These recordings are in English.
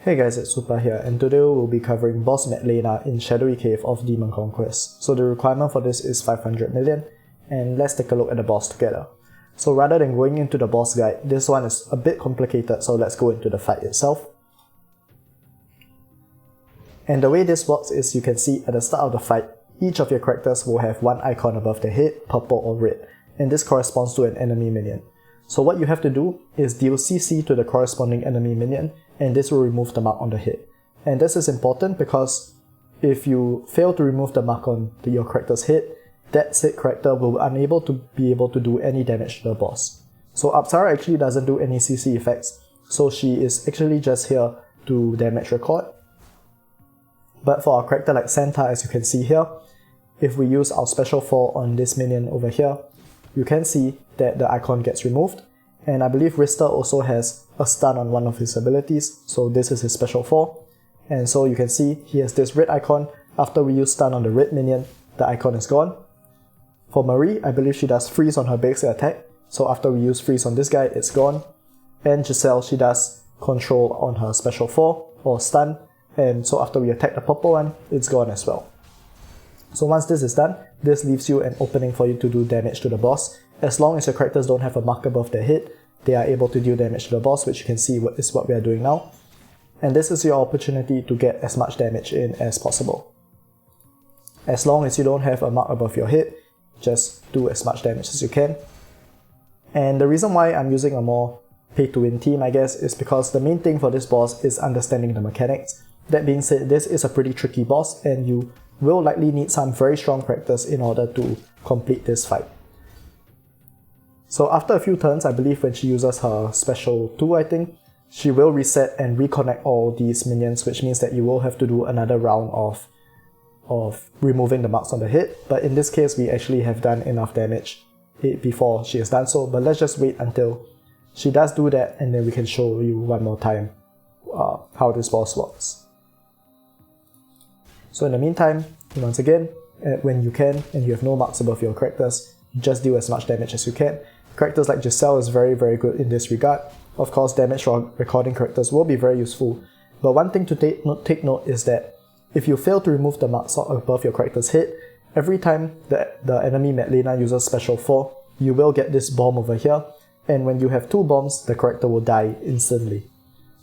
Hey guys, it's Super here, and today we'll be covering Boss Madlaina in Shadowy Cave of Demon Conquest. So the requirement for this is 500 million, and let's take a look at the boss together. So rather than going into the boss guide, this one is a bit complicated, so let's go into the fight itself. And the way this works is you can see at the start of the fight, each of your characters will have one icon above their head, purple or red, and this corresponds to an enemy minion. So what you have to do is deal CC to the corresponding enemy minion, and this will remove the mark on the head. And this is important because if you fail to remove the mark on your character's head, that said character will be unable to do any damage to the boss. So Apsara actually doesn't do any CC effects, so she is actually just here to damage record. But for our character like Santa, as you can see here, if we use our special 4 on this minion over here, you can see that the icon gets removed. And I believe Rister also has a stun on one of his abilities, so this is his special 4. And so you can see he has this red icon. After we use stun on the red minion, the icon is gone. For Marie, I believe she does freeze on her basic attack, so after we use freeze on this guy, it's gone. And Giselle, she does control on her special 4 or stun, and so after we attack the purple one, it's gone as well. So once this is done, this leaves you an opening for you to do damage to the boss. As long as your characters don't have a mark above their head, they are able to deal damage to the boss, which you can see is what we are doing now. And this is your opportunity to get as much damage in as possible. As long as you don't have a mark above your head, just do as much damage as you can. And the reason why I'm using a more pay-to-win team, I guess, is because the main thing for this boss is understanding the mechanics. That being said, this is a pretty tricky boss, and you will likely need some very strong characters in order to complete this fight. So after a few turns, I believe when she uses her special 2, I think, she will reset and reconnect all these minions, which means that you will have to do another round of removing the marks on the head. But in this case, we actually have done enough damage before she has done so, but let's just wait until she does do that, and then we can show you one more time how this boss works. So in the meantime, once again, when you can and you have no marks above your characters, just deal as much damage as you can. Characters like Giselle is very good in this regard. Of course, damage recording characters will be very useful, but one thing to take note is that if you fail to remove the marks above your character's head, every time the enemy Madlaina uses special 4, you will get this bomb over here, and when you have 2 bombs, the character will die instantly.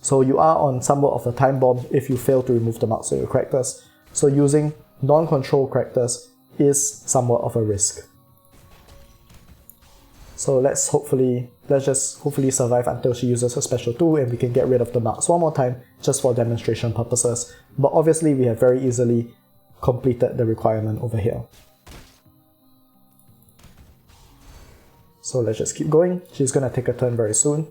So you are on somewhat of a time bomb if you fail to remove the marks of your characters. So using non-control characters is somewhat of a risk. So let's just hopefully survive until she uses her special 2 and we can get rid of the marks one more time just for demonstration purposes. But obviously we have very easily completed the requirement over here. So let's just keep going. She's gonna take a turn very soon.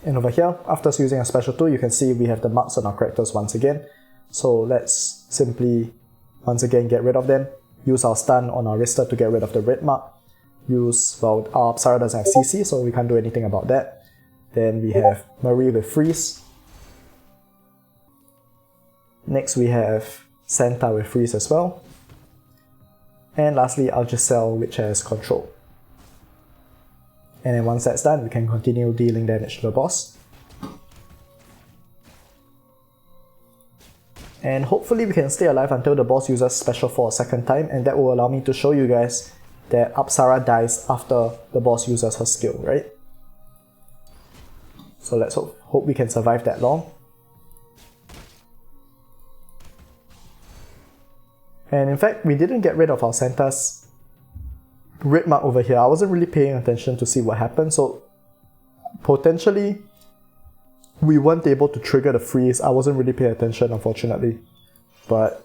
And over here, after using a special 2, you can see we have the marks on our characters once again. So let's simply, once again, get rid of them. Use our stun on our Rister to get rid of the red mark. Our Apsara doesn't have CC, so we can't do anything about that. Then we have Marie with freeze. Next we have Santa with freeze as well. And lastly, our Giselle, which has control. And then once that's done, we can continue dealing damage to the boss. And hopefully we can stay alive until the boss uses special 4 a second time, and that will allow me to show you guys that Apsara dies after the boss uses her skill, right? So let's hope we can survive that long. And in fact, we didn't get rid of our Santa's red mark over here. I wasn't really paying attention to see what happened, so potentially we weren't able to trigger the freeze. I wasn't really paying attention, unfortunately. But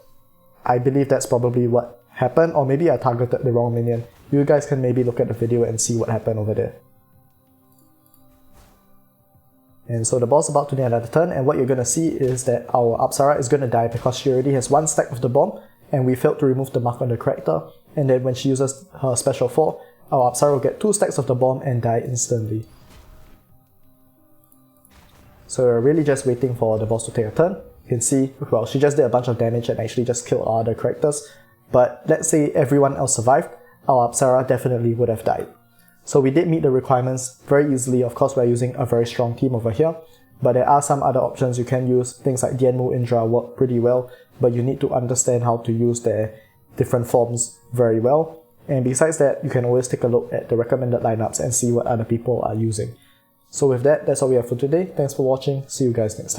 I believe that's probably what happened, or maybe I targeted the wrong minion. You guys can maybe look at the video and see what happened over there. And so the boss is about to need another turn, and what you're going to see is that our Apsara is going to die because she already has 1 stack of the bomb, and we failed to remove the mark on the character. And then when she uses her special 4, our Apsara will get 2 stacks of the bomb and die instantly. So we're really just waiting for the boss to take a turn. You can see, well, she just did a bunch of damage and actually just killed our other characters. But let's say everyone else survived, our Apsara definitely would have died. So we did meet the requirements very easily. Of course, we're using a very strong team over here, but there are some other options you can use. Things like Dianmu Indra work pretty well, but you need to understand how to use their different forms very well. And besides that, you can always take a look at the recommended lineups and see what other people are using. So with that, that's all we have for today. Thanks for watching. See you guys next time.